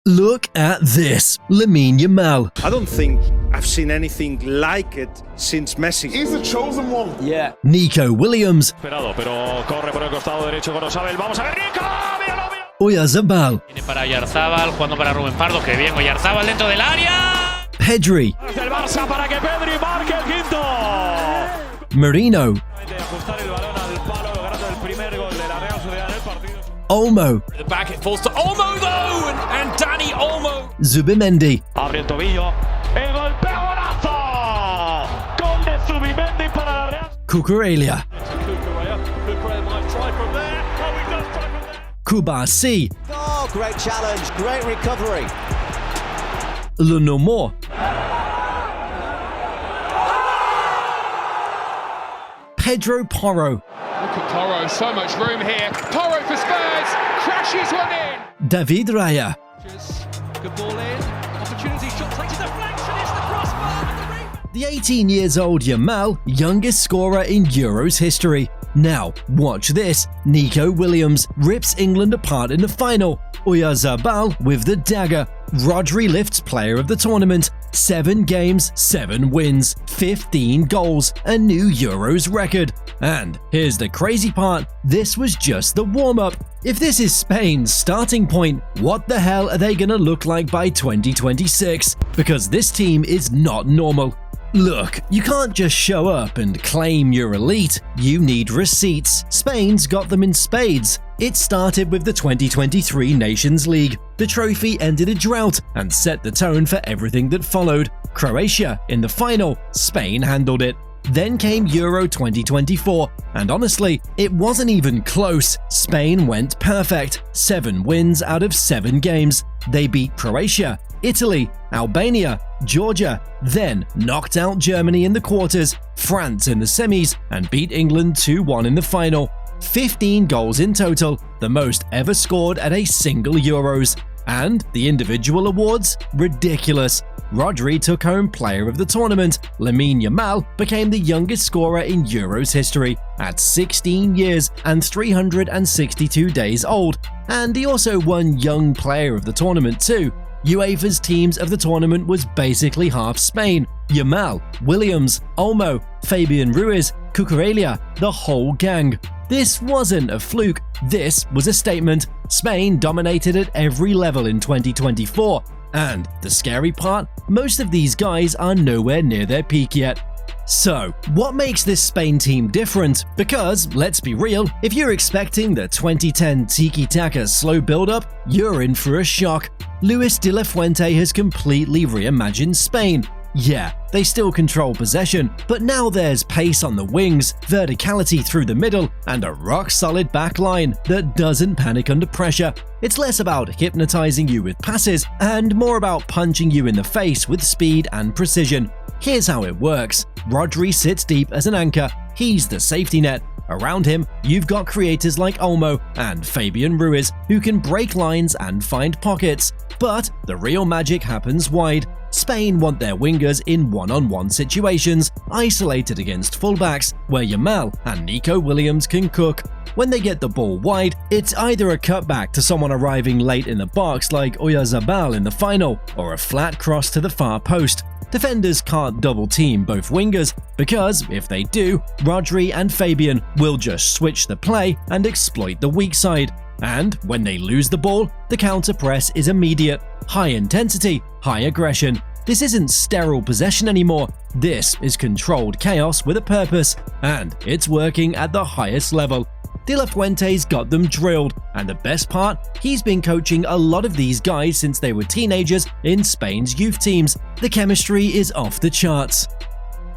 Look at this, Lamine Yamal. I don't think I've seen anything like it since Messi. He's the chosen one. Yeah. Nico Williams. Pero corre por el costado derecho con Osabel. Vamos a ver, Nico. Míralo. Oyarzabal. Viene para Oyarzabal, jugando para Rubén Pardo. Que bien, Oyarzabal dentro del área. Pedri. Desde el Barça para que Pedri marque el quinto. Merino. Ajustar el balón al palo, logrando el primer gol de la Real Sociedad en el partido. Olmo. The back, it falls to Olmo though, and Danny Olmo. Zubimendi. Abre el tobillo. El golpeo golazo. Gol de Zubimendi para la Real. Cucurella. Cucurella might try from there. Oh, he does try from there. Kubasi. Oh, great challenge, great recovery. Lunomor. Pedro Porro. Look at Porro, so much room here. Porro for Spurs, crashes one in. David Raya. Good ball in, opportunity, shot takes a deflection, it's the crossbar. The 18 years old Yamal, youngest scorer in Euros history. Now, watch this. Nico Williams rips England apart in the final. Oyarzabal with the dagger. Rodri lifts player of the tournament. 7 games, 7 wins, 15 goals, a new Euros record. And here's the crazy part, this was just the warm-up. If this is Spain's starting point, what the hell are they gonna look like by 2026? Because this team is not normal. Look, you can't just show up and claim you're elite, you need receipts. Spain's got them in spades. It started with the 2023 Nations League. The trophy ended a drought and set the tone for everything that followed. Croatia in the final, Spain handled it. Then came Euro 2024, and honestly, it wasn't even close. Spain went perfect, 7 wins out of 7 games. They beat Croatia, Italy, Albania, Georgia, then knocked out Germany in the quarters, France in the semis, and beat England 2-1 in the final. 15 goals in total, the most ever scored at a single Euros. And the individual awards? Ridiculous. Rodri took home player of the tournament. Lamine Yamal became the youngest scorer in Euros history at 16 years and 362 days old. And he also won young player of the tournament too. UEFA's teams of the tournament was basically half Spain. Yamal, Williams, Olmo, Fabian Ruiz, Cucurella, the whole gang. This wasn't a fluke, this was a statement. Spain dominated at every level in 2024. And the scary part, most of these guys are nowhere near their peak yet. So, what makes this Spain team different? Because, let's be real, if you're expecting the 2010 tiki-taka slow build-up, you're in for a shock. Luis de la Fuente has completely reimagined Spain. Yeah, they still control possession, but now there's pace on the wings, verticality through the middle, and a rock-solid back line that doesn't panic under pressure. It's less about hypnotizing you with passes and more about punching you in the face with speed and precision. Here's how it works. Rodri sits deep as an anchor. He's the safety net. Around him, you've got creators like Olmo and Fabian Ruiz who can break lines and find pockets. But the real magic happens wide. Spain want their wingers in one-on-one situations, isolated against fullbacks, where Yamal and Nico Williams can cook. When they get the ball wide, it's either a cutback to someone arriving late in the box like Oyarzabal in the final, or a flat cross to the far post. Defenders can't double-team both wingers, because if they do, Rodri and Fabian will just switch the play and exploit the weak side. And when they lose the ball, the counter-press is immediate. High intensity, high aggression. This isn't sterile possession anymore. This is controlled chaos with a purpose, and it's working at the highest level. De La Fuente's got them drilled, and the best part, he's been coaching a lot of these guys since they were teenagers in Spain's youth teams. The chemistry is off the charts.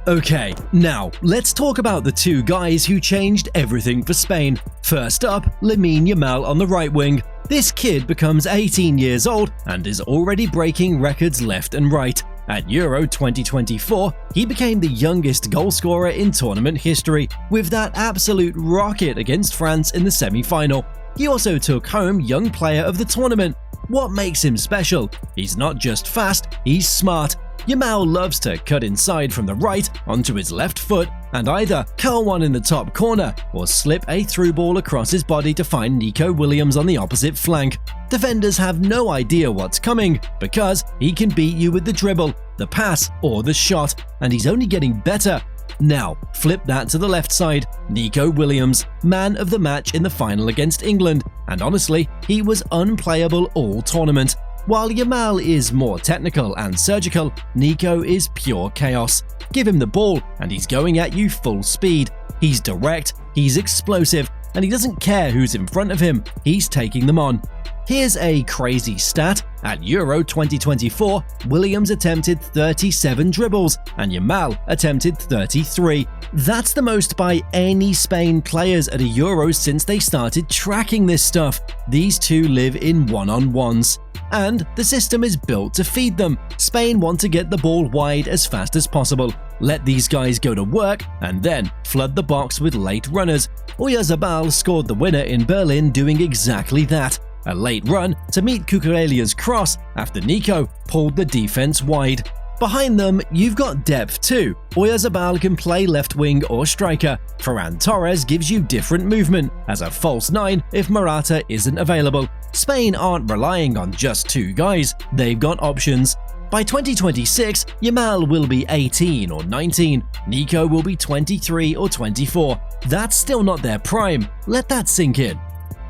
Okay, now let's talk about the 2 guys who changed everything for Spain. First up, Lamine Yamal on the right wing. This kid becomes 18 years old and is already breaking records left and right. At Euro 2024, he became the youngest goalscorer in tournament history, with that absolute rocket against France in the semi-final. He also took home Young Player of the Tournament. What makes him special? He's not just fast, he's smart. Yamal loves to cut inside from the right onto his left foot and either curl one in the top corner or slip a through ball across his body to find Nico Williams on the opposite flank. Defenders have no idea what's coming because he can beat you with the dribble, the pass, or the shot, and he's only getting better. Now, flip that to the left side. Nico Williams, man of the match in the final against England, and honestly, he was unplayable all tournament. While Yamal is more technical and surgical, Nico is pure chaos. Give him the ball, and he's going at you full speed. He's direct, he's explosive, and he doesn't care who's in front of him, he's taking them on. Here's a crazy stat. At Euro 2024, Williams attempted 37 dribbles and Yamal attempted 33. That's the most by any Spain players at a Euro since they started tracking this stuff. These two live in one-on-ones. And the system is built to feed them. Spain want to get the ball wide as fast as possible, let these guys go to work, and then flood the box with late runners. Oyarzabal scored the winner in Berlin doing exactly that. A late run to meet Cucurella's cross after Nico pulled the defense wide. Behind them, you've got depth too. Oyarzabal can play left wing or striker. Ferran Torres gives you different movement as a false 9 if Morata isn't available. Spain aren't relying on just two guys, they've got options. By 2026, Yamal will be 18 or 19, Nico will be 23 or 24. That's still not their prime, let that sink in.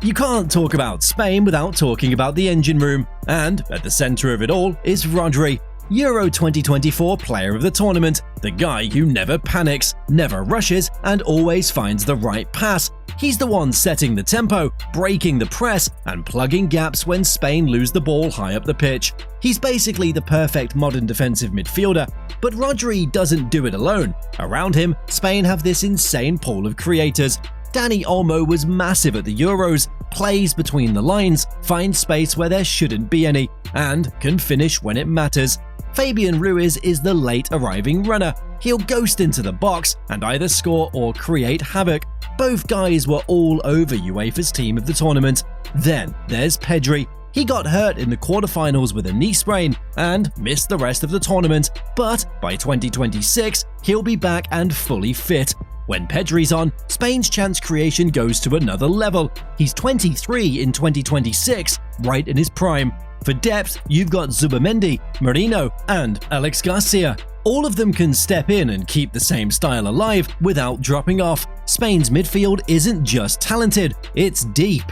You can't talk about Spain without talking about the engine room, and at the center of it all is Rodri, Euro 2024 Player of the Tournament, the guy who never panics, never rushes, and always finds the right pass. He's the one setting the tempo, breaking the press, and plugging gaps when Spain lose the ball high up the pitch. He's basically the perfect modern defensive midfielder, but Rodri doesn't do it alone. Around him, Spain have this insane pool of creators. Dani Olmo was massive at the Euros, plays between the lines, finds space where there shouldn't be any, and can finish when it matters. Fabian Ruiz is the late arriving runner. He'll ghost into the box and either score or create havoc. Both guys were all over UEFA's team of the tournament. Then there's Pedri. He got hurt in the quarterfinals with a knee sprain and missed the rest of the tournament, but by 2026, he'll be back and fully fit. When Pedri's on, Spain's chance creation goes to another level. He's 23 in 2026, right in his prime. For depth, you've got Zubamendi, Merino, and Alex Garcia. All of them can step in and keep the same style alive without dropping off. Spain's midfield isn't just talented, it's deep.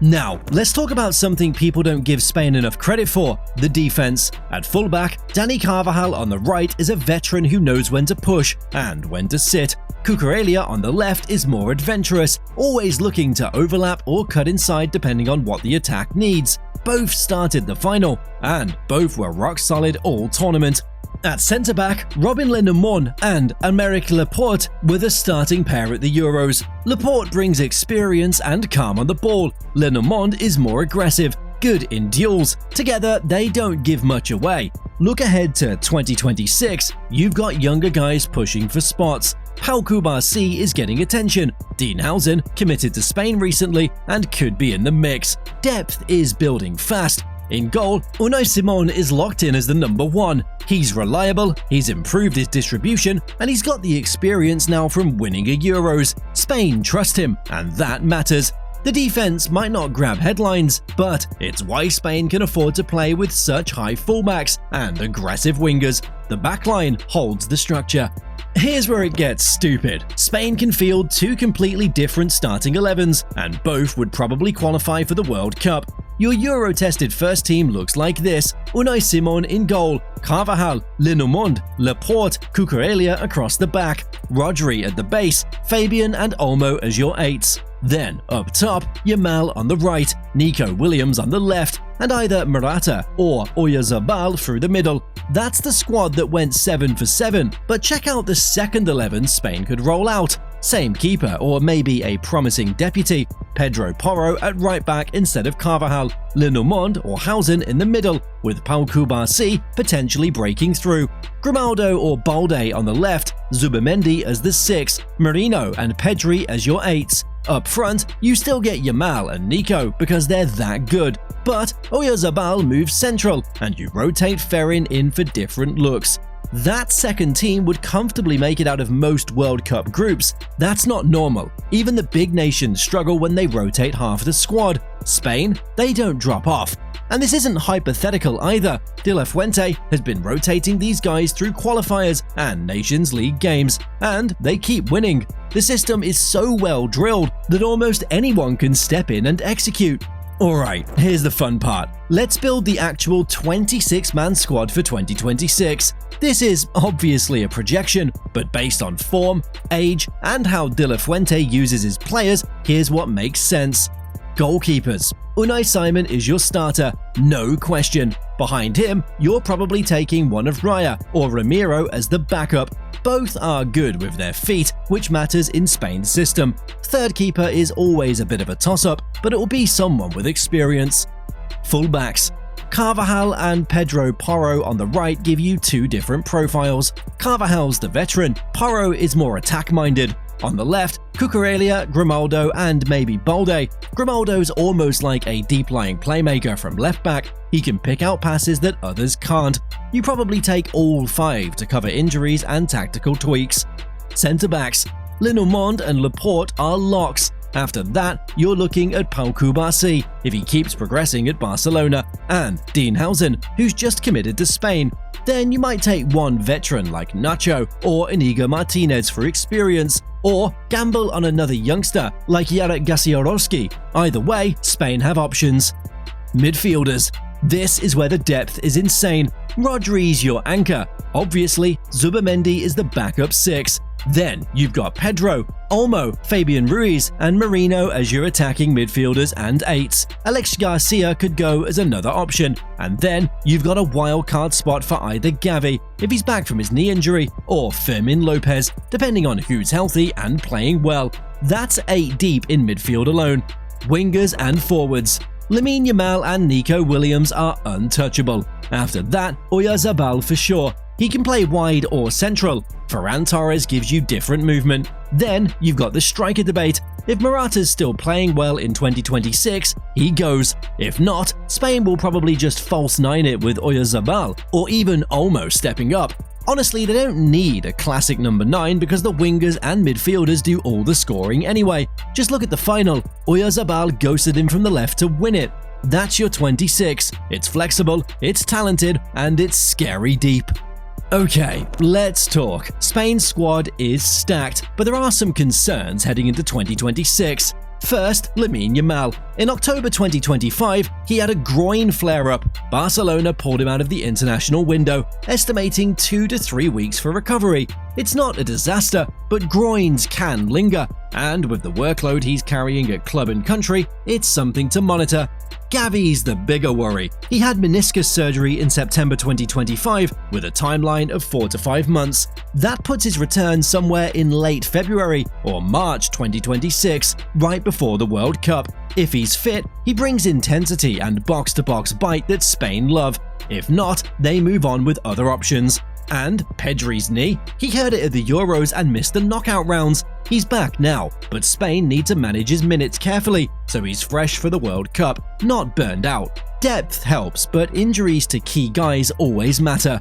Now, let's talk about something people don't give Spain enough credit for, the defense. At fullback, Dani Carvajal on the right is a veteran who knows when to push and when to sit. Cucurella on the left is more adventurous, always looking to overlap or cut inside depending on what the attack needs. Both started the final, and both were rock solid all tournament. At centre-back, Robin Lenormand and Aymeric Laporte were the starting pair at the Euros. Laporte brings experience and calm on the ball. Lenormand is more aggressive, good in duels. Together, they don't give much away. Look ahead to 2026, you've got younger guys pushing for spots. Pau Cubarsí is getting attention. Dean Housen committed to Spain recently and could be in the mix. Depth is building fast. In goal, Unai Simón is locked in as the number one. He's reliable, he's improved his distribution, and he's got the experience now from winning a Euros. Spain trust him, and that matters. The defense might not grab headlines, but it's why Spain can afford to play with such high fullbacks and aggressive wingers. The backline holds the structure. Here's where it gets stupid. Spain can field two completely different starting 11s, and both would probably qualify for the World Cup. Your Euro-tested first team looks like this: Unai Simón in goal, Carvajal, Lenormand, Laporte, Cucurella across the back, Rodri at the base, Fabian and Olmo as your 8s. Then, up top, Yamal on the right, Nico Williams on the left, and either Morata or Oyarzabal through the middle. That's the squad that went 7 for 7, but check out the second 11 Spain could roll out. Same keeper or maybe a promising deputy, Pedro Porro at right back instead of Carvajal, Lenormand or Housen in the middle, with Pau Cubarsí potentially breaking through, Grimaldo or Balde on the left, Zubamendi as the 6, Merino and Pedri as your 8s. Up front, you still get Yamal and Nico because they're that good, but Oyarzabal moves central and you rotate Ferrin in for different looks. That second team would comfortably make it out of most World Cup groups. That's not normal. Even the big nations struggle when they rotate half the squad. Spain, they don't drop off. And this isn't hypothetical either. De La Fuente has been rotating these guys through qualifiers and Nations League games, and they keep winning. The system is so well drilled that almost anyone can step in and execute. Alright, here's the fun part. Let's build the actual 26-man squad for 2026. This is obviously a projection, but based on form, age, and how De La Fuente uses his players, here's what makes sense. Goalkeepers. Unai Simon is your starter, no question. Behind him, you're probably taking one of Raya or Ramiro as the backup. Both are good with their feet, which matters in Spain's system. Third keeper is always a bit of a toss-up, but it will be someone with experience. Fullbacks. Carvajal and Pedro Porro on the right give you two different profiles. Carvajal's the veteran, Porro is more attack-minded. On the left, Cucurella, Grimaldo, and maybe Balde. Grimaldo's almost like a deep-lying playmaker from left-back. He can pick out passes that others can't. You probably take all five to cover injuries and tactical tweaks. Centre-backs. Lenormand and Laporte are locks. After that, you're looking at Pau Cubarsí if he keeps progressing at Barcelona, and Dean Housen, who's just committed to Spain. Then you might take one veteran like Nacho or Inigo Martinez for experience, or gamble on another youngster like Jarek Gaciorowski. Either way, Spain have options. Midfielders. This is where the depth is insane. Rodri's your anchor. Obviously, Zubimendi is the backup six. Then you've got Pedro, Olmo, Fabian Ruiz, and Merino as your attacking midfielders and eights. Alex Garcia could go as another option. And then you've got a wildcard spot for either Gavi, if he's back from his knee injury, or Fermin Lopez, depending on who's healthy and playing well. That's 8 deep in midfield alone. Wingers and forwards. Lamine Yamal and Nico Williams are untouchable. After that, Oyarzabal for sure. He can play wide or central. Ferran Torres gives you different movement. Then you've got the striker debate. If Morata's still playing well in 2026, he goes. If not, Spain will probably just false nine it with Oyarzabal, or even Olmo stepping up. Honestly, they don't need a classic number 9 because the wingers and midfielders do all the scoring anyway. Just look at the final. Oyarzabal ghosted him from the left to win it. That's your 26. It's flexible, it's talented, and it's scary deep. Okay, let's talk. Spain's squad is stacked, but there are some concerns heading into 2026. First, Lamine Yamal. In October 2025, he had a groin flare-up. Barcelona pulled him out of the international window, estimating 2 to 3 weeks for recovery. It's not a disaster, but groins can linger, and with the workload he's carrying at club and country, it's something to monitor. Gavi's the bigger worry. He had meniscus surgery in September 2025 with a timeline of 4 to 5 months. That puts his return somewhere in late February or March 2026, right before the World Cup. If he's fit, he brings intensity and box-to-box bite that Spain love. If not, they move on with other options. And Pedri's knee? He hurt it at the Euros and missed the knockout rounds. He's back now, but Spain need to manage his minutes carefully so he's fresh for the World Cup, not burned out. Depth helps, but injuries to key guys always matter.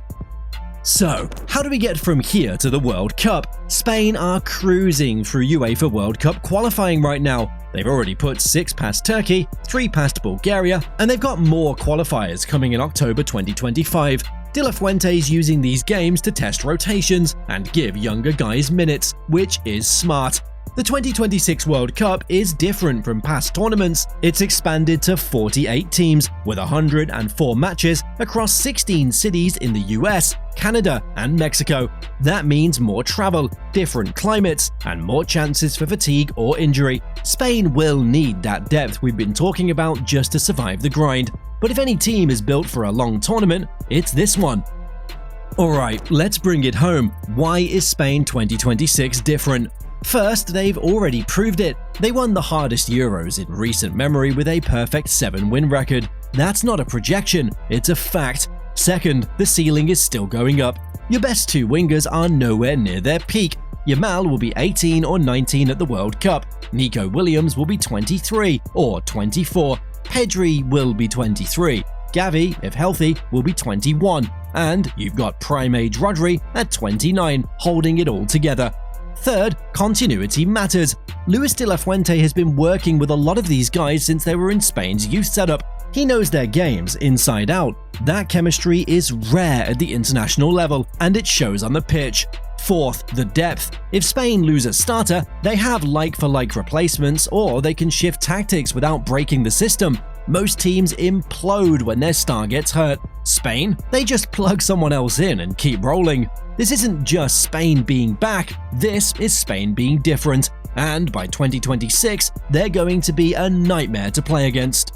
So, how do we get from here to the World Cup? Spain are cruising through UEFA World Cup qualifying right now. They've already put 6 past Turkey, 3 past Bulgaria, and they've got more qualifiers coming in October 2025. De La Fuente's using these games to test rotations and give younger guys minutes, which is smart. The 2026 World Cup is different from past tournaments. It's expanded to 48 teams with 104 matches across 16 cities in the US, Canada, and Mexico. That means more travel, different climates, and more chances for fatigue or injury. Spain will need that depth we've been talking about just to survive the grind. But if any team is built for a long tournament, it's this one. Alright, let's bring it home. Why is Spain 2026 different? First, they've already proved it. They won the hardest Euros in recent memory with a perfect 7-win record. That's not a projection, it's a fact. Second, the ceiling is still going up. Your best 2 wingers are nowhere near their peak. Yamal will be 18 or 19 at the World Cup. Nico Williams will be 23 or 24. Pedri will be 23. Gavi, if healthy, will be 21. and you've got prime-age Rodri at 29 holding it all together. Third, continuity matters. Luis de la Fuente has been working with a lot of these guys since they were in Spain's youth setup. He knows their games inside out. That chemistry is rare at the international level, and it shows on the pitch. Fourth, the depth. If Spain lose a starter, they have like-for-like replacements, or they can shift tactics without breaking the system. Most teams implode when their star gets hurt. Spain? They just plug someone else in and keep rolling. This isn't just Spain being back, this is Spain being different. And by 2026, they're going to be a nightmare to play against.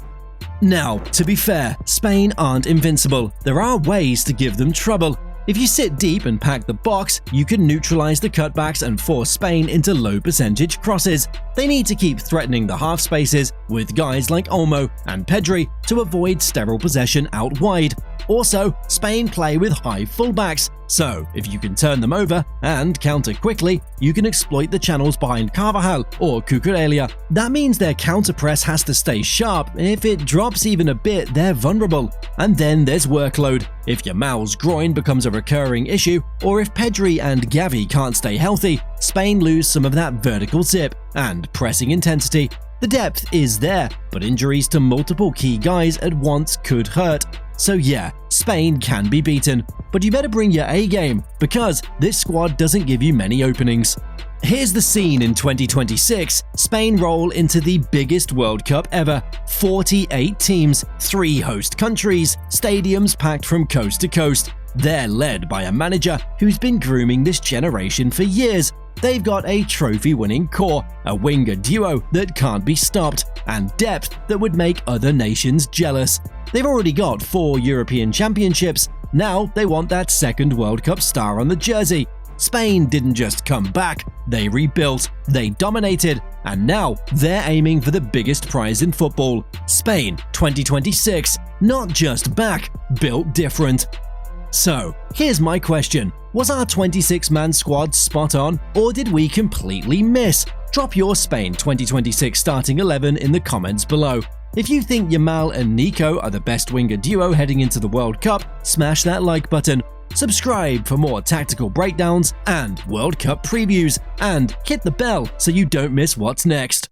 Now, to be fair, Spain aren't invincible. There are ways to give them trouble. If you sit deep and pack the box, you can neutralize the cutbacks and force Spain into low-percentage crosses. They need to keep threatening the half spaces with guys like Olmo and Pedri to avoid sterile possession out wide. Also, Spain play with high fullbacks, so if you can turn them over and counter quickly, you can exploit the channels behind Carvajal or Cucurella. That means their counter-press has to stay sharp. If it drops even a bit, they're vulnerable. And then there's workload. If Yamal's groin becomes a recurring issue, or if Pedri and Gavi can't stay healthy, Spain lose some of that vertical zip and pressing intensity. The depth is there, but injuries to multiple key guys at once could hurt. So yeah, Spain can be beaten, but you better bring your A game, because this squad doesn't give you many openings. Here's the scene in 2026. Spain roll into the biggest World Cup ever. 48 teams, 3 host countries, stadiums packed from coast to coast. They're led by a manager who's been grooming this generation for years. They've got a trophy-winning core, a winger duo that can't be stopped, and depth that would make other nations jealous. They've already got 4 European championships. Now they want that second World Cup star on the jersey. Spain didn't just come back, they rebuilt, they dominated, and now they're aiming for the biggest prize in football. Spain 2026, not just back, built different. So, here's my question. Was our 26-man squad spot on, or did we completely miss? Drop your Spain 2026 starting 11 in the comments below. If you think Yamal and Nico are the best winger duo heading into the World Cup, smash that like button. Subscribe for more tactical breakdowns and World Cup previews, and hit the bell so you don't miss what's next.